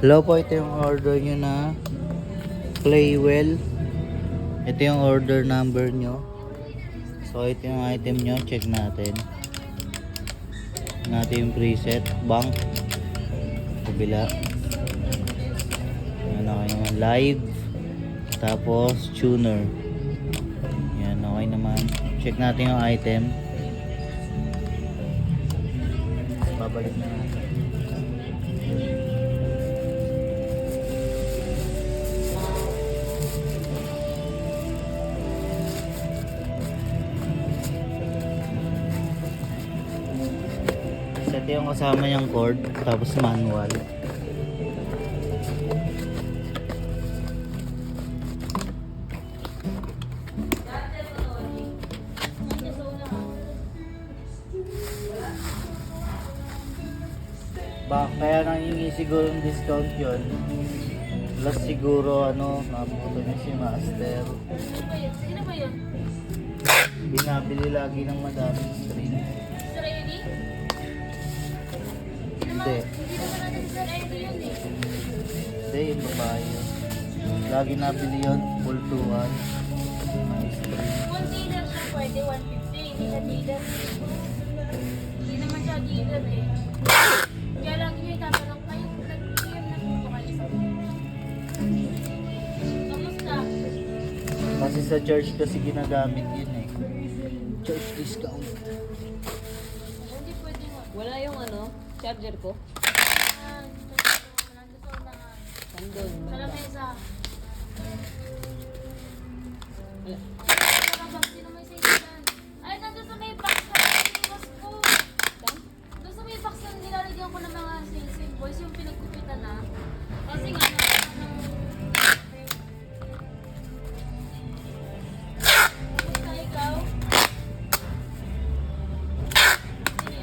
Hello po, ito yung order nyo na Playwell. Ito yung order number nyo. So ito yung item nyo, check natin. Natin yung preset, bank, kabila. Yan, okay naman, live. Tapos tuner. Yan, okay naman. Check natin yung item. Babalik na natin. Ito yung kasama niyang cord, tapos manual. Kaya nangingi siguro yung discount yun. Plus siguro nabuto niya si Master. Sino ba yun? Binabili lagi ng madaming string. Sir Eddie? Hindi. Hindi naman natin Sir Eddie yun eh. Hindi, yung babae yun. Lagi nabili yun, full to one. May string. Kung dealer siya pwede, 150. Hindi siya dealer. Hindi naman siya dealer eh. Kaya lagi nyo itatanong kayo, nag-PM na po kayo sa kamusta? Kasi sa church kasi ginagamit yun eh. Church discount. Hindi pwede nga. Wala yung charger ko. Nandito sa unahan. Nandun. Sa lamesa. Wala. Sino may sa dyan? Ay, nandun sa may box na iniwas ko. Saan? Doon sa may box na nilalagyan ko ng mga sales invoice, yung pinagkupitan na. Kasi nga, Basta ikaw? Sige.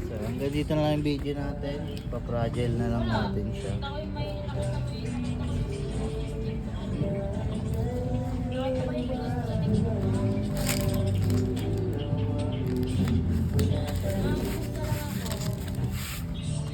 So hanggang dito na lang yung video natin. Pa-fragile na lang natin siya. Ako yung may